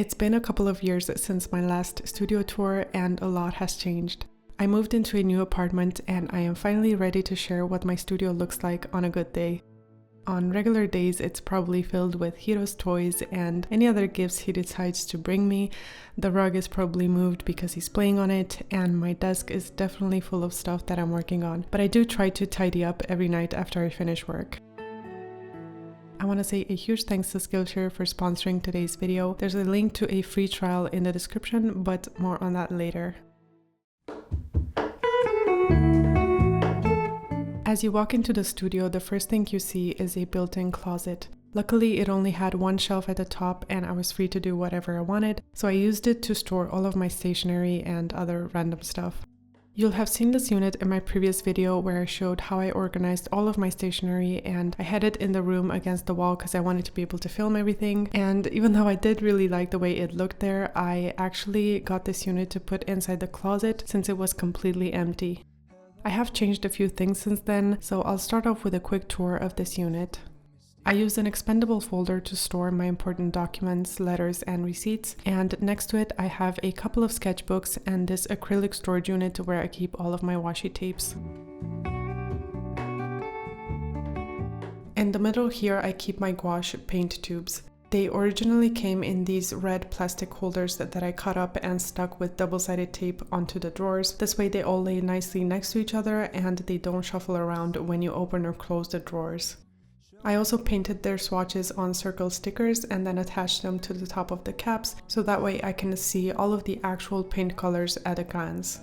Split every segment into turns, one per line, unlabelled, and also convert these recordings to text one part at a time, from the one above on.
It's been a couple of years since my last studio tour and a lot has changed. I moved into a new apartment and I am finally ready to share what my studio looks like on a good day. On regular days, it's probably filled with Hiro's toys and any other gifts he decides to bring me. The rug is probably moved because he's playing on it, and my desk is definitely full of stuff that I'm working on. But I do try to tidy up every night after I finish work. I want to say a huge thanks to Skillshare for sponsoring today's video. There's a link to a free trial in the description, but more on that later. As you walk into the studio, the first thing you see is a built-in closet. Luckily, it only had one shelf at the top and I was free to do whatever I wanted, so I used it to store all of my stationery and other random stuff. You'll have seen this unit in my previous video where I showed how I organized all of my stationery, and I had it in the room against the wall because I wanted to be able to film everything. And even though I did really like the way it looked there, I actually got this unit to put inside the closet since it was completely empty. I have changed a few things since then, so I'll start off with a quick tour of this unit. I use an expendable folder to store my important documents, letters, and receipts, and next to it I have a couple of sketchbooks and this acrylic storage unit where I keep all of my washi tapes. In the middle here I keep my gouache paint tubes. They originally came in these red plastic holders that I cut up and stuck with double-sided tape onto the drawers. This way they all lay nicely next to each other and they don't shuffle around when you open or close the drawers. I also painted their swatches on circle stickers and then attached them to the top of the caps, so that way I can see all of the actual paint colors at a glance.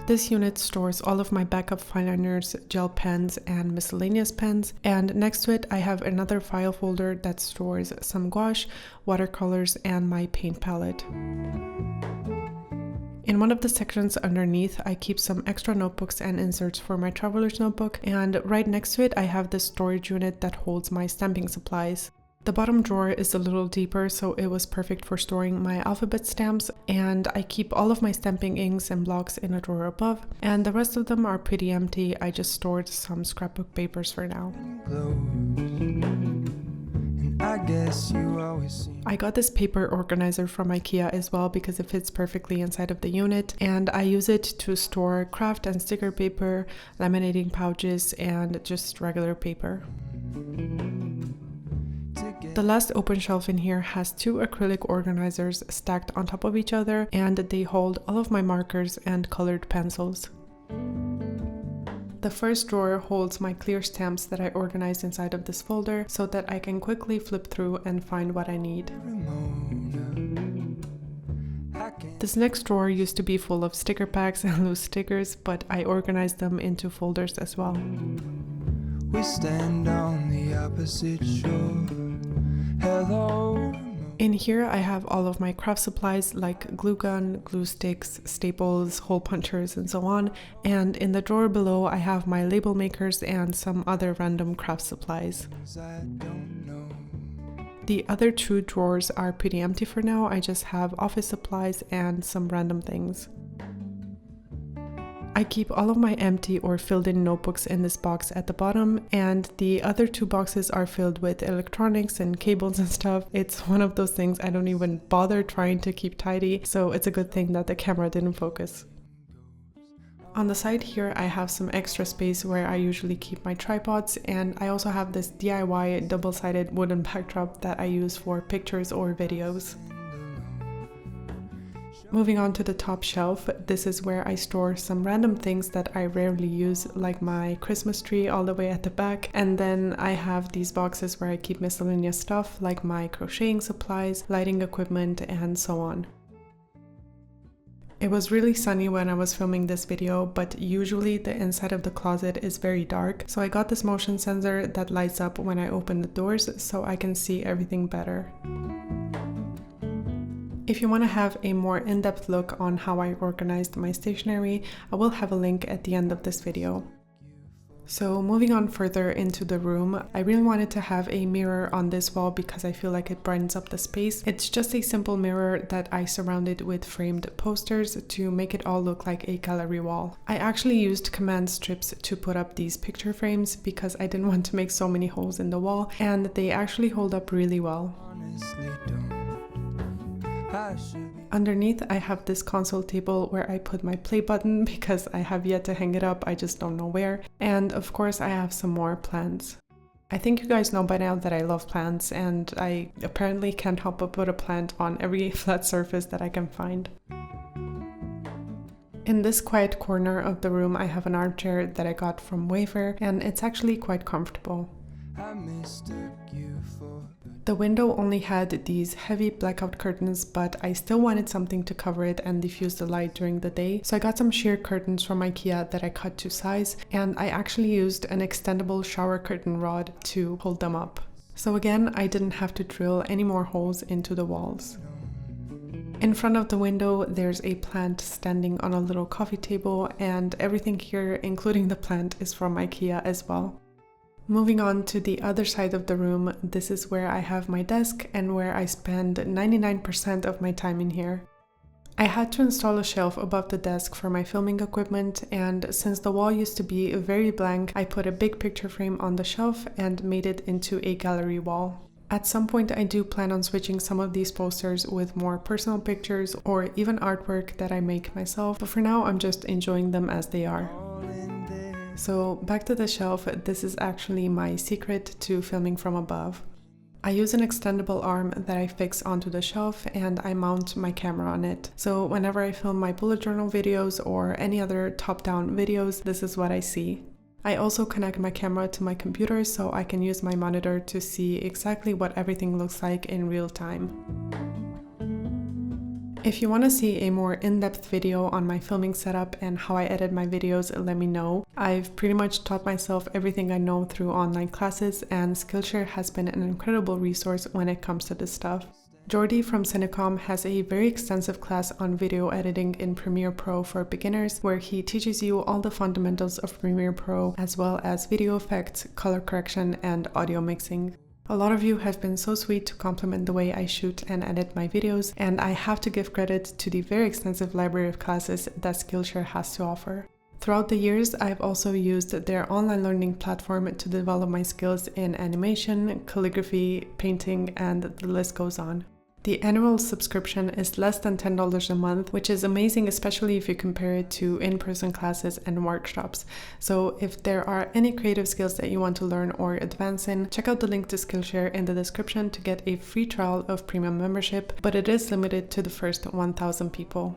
This unit stores all of my backup fineliners, gel pens, and miscellaneous pens, and next to it I have another file folder that stores some gouache, watercolors, and my paint palette. In one of the sections underneath, I keep some extra notebooks and inserts for my traveler's notebook, and right next to it I have this storage unit that holds my stamping supplies. The bottom drawer is a little deeper, so it was perfect for storing my alphabet stamps, and I keep all of my stamping inks and blocks in a drawer above, and the rest of them are pretty empty. I just stored some scrapbook papers for now. I got this paper organizer from IKEA as well because it fits perfectly inside of the unit, and I use it to store craft and sticker paper, laminating pouches, and just regular paper. The last open shelf in here has two acrylic organizers stacked on top of each other, and they hold all of my markers and colored pencils. The first drawer holds my clear stamps that I organized inside of this folder so that I can quickly flip through and find what I need. This next drawer used to be full of sticker packs and loose stickers, but I organized them into folders as well. We stand on the opposite shore. Hello. In here I have all of my craft supplies like glue gun, glue sticks, staples, hole punchers, and so on, and in the drawer below I have my label makers and some other random craft supplies. The other two drawers are pretty empty for now. I just have office supplies and some random things. I keep all of my empty or filled in notebooks in this box at the bottom, and the other two boxes are filled with electronics and cables and stuff. It's one of those things I don't even bother trying to keep tidy, so it's a good thing that the camera didn't focus. On the side here I have some extra space where I usually keep my tripods, and I also have this DIY double-sided wooden backdrop that I use for pictures or videos. Moving on to the top shelf, this is where I store some random things that I rarely use, like my Christmas tree all the way at the back, and then I have these boxes where I keep miscellaneous stuff like my crocheting supplies, lighting equipment, and so on. It was really sunny when I was filming this video, but usually the inside of the closet is very dark, so I got this motion sensor that lights up when I open the doors so I can see everything better. If you want to have a more in-depth look on how I organized my stationery, I will have a link at the end of this video. So moving on further into the room, I really wanted to have a mirror on this wall because I feel like it brightens up the space. It's just a simple mirror that I surrounded with framed posters to make it all look like a gallery wall. I actually used command strips to put up these picture frames because I didn't want to make so many holes in the wall, and they actually hold up really well. Underneath, I have this console table where I put my play button because I have yet to hang it up, I just don't know where. And of course, I have some more plants. I think you guys know by now that I love plants, and I apparently can't help but put a plant on every flat surface that I can find. In this quiet corner of the room, I have an armchair that I got from Wayfair, and it's actually quite comfortable. The window only had these heavy blackout curtains, but I still wanted something to cover it and diffuse the light during the day, so I got some sheer curtains from IKEA that I cut to size, and I actually used an extendable shower curtain rod to hold them up. So again, I didn't have to drill any more holes into the walls. In front of the window, there's a plant standing on a little coffee table, and everything here, including the plant, is from IKEA as well. Moving on to the other side of the room, this is where I have my desk and where I spend 99% of my time in here. I had to install a shelf above the desk for my filming equipment, and since the wall used to be very blank, I put a big picture frame on the shelf and made it into a gallery wall. At some point, I do plan on switching some of these posters with more personal pictures or even artwork that I make myself, but for now I'm just enjoying them as they are. So back to the shelf, this is actually my secret to filming from above. I use an extendable arm that I fix onto the shelf and I mount my camera on it. So whenever I film my bullet journal videos or any other top-down videos, this is what I see. I also connect my camera to my computer so I can use my monitor to see exactly what everything looks like in real time. If you want to see a more in-depth video on my filming setup and how I edit my videos, let me know. I've pretty much taught myself everything I know through online classes, and Skillshare has been an incredible resource when it comes to this stuff. Jordi from Cinecom has a very extensive class on video editing in Premiere Pro for beginners, where he teaches you all the fundamentals of Premiere Pro, as well as video effects, color correction, and audio mixing. A lot of you have been so sweet to compliment the way I shoot and edit my videos, and I have to give credit to the very extensive library of classes that Skillshare has to offer. Throughout the years, I've also used their online learning platform to develop my skills in animation, calligraphy, painting, and the list goes on. The annual subscription is less than $10 a month, which is amazing, especially if you compare it to in-person classes and workshops. So if there are any creative skills that you want to learn or advance in, check out the link to Skillshare in the description to get a free trial of premium membership, but it is limited to the first 1,000 people.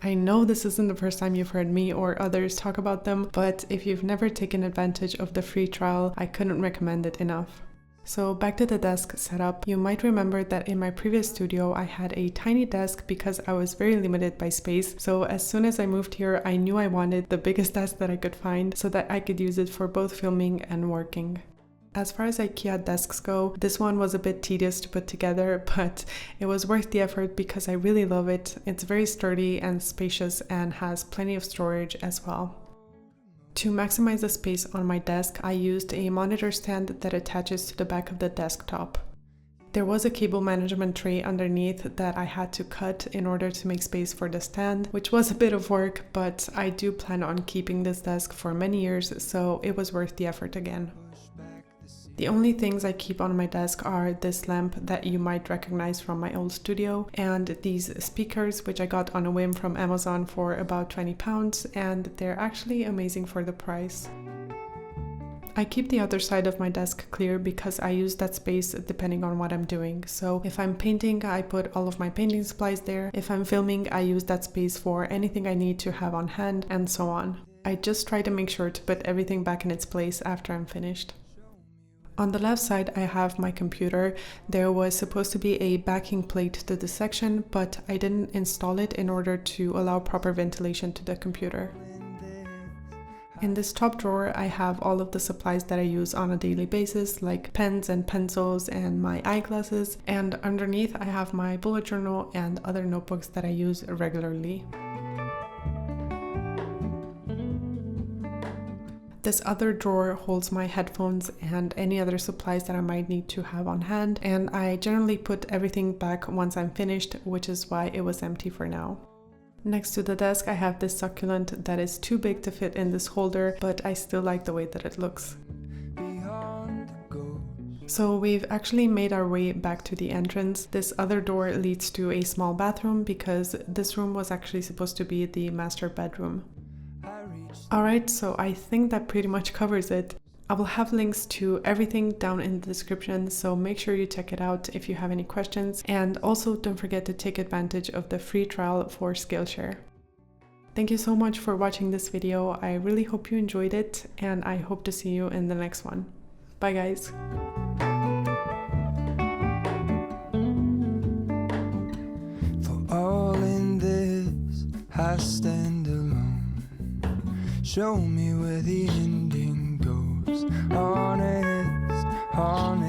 I know this isn't the first time you've heard me or others talk about them, but if you've never taken advantage of the free trial, I couldn't recommend it enough. So back to the desk setup, you might remember that in my previous studio I had a tiny desk because I was very limited by space, so as soon as I moved here I knew I wanted the biggest desk that I could find so that I could use it for both filming and working. As far as IKEA desks go, this one was a bit tedious to put together, but it was worth the effort because I really love it. It's very sturdy and spacious and has plenty of storage as well. To maximize the space on my desk, I used a monitor stand that attaches to the back of the desktop. There was a cable management tray underneath that I had to cut in order to make space for the stand, which was a bit of work, but I do plan on keeping this desk for many years, so it was worth the effort again. The only things I keep on my desk are this lamp that you might recognize from my old studio, and these speakers which I got on a whim from Amazon for about £20, and they're actually amazing for the price. I keep the other side of my desk clear because I use that space depending on what I'm doing. So if I'm painting, I put all of my painting supplies there. If I'm filming, I use that space for anything I need to have on hand, and so on. I just try to make sure to put everything back in its place after I'm finished. On the left side, I have my computer. There was supposed to be a backing plate to this section, but I didn't install it in order to allow proper ventilation to the computer. In this top drawer, I have all of the supplies that I use on a daily basis, like pens and pencils and my eyeglasses, and underneath I have my bullet journal and other notebooks that I use regularly. This other drawer holds my headphones and any other supplies that I might need to have on hand, and I generally put everything back once I'm finished, which is why it was empty for now. Next to the desk I have this succulent that is too big to fit in this holder, but I still like the way that it looks. So we've actually made our way back to the entrance. This other door leads to a small bathroom because this room was actually supposed to be the master bedroom. Alright, so I think that pretty much covers it. I will have links to everything down in the description, so make sure you check it out if you have any questions, and also don't forget to take advantage of the free trial for Skillshare. Thank you so much for watching this video. I really hope you enjoyed it, and I hope to see you in the next one. Bye guys!
For all in this, I stand alone. Show me where the ending goes. Honest, honest.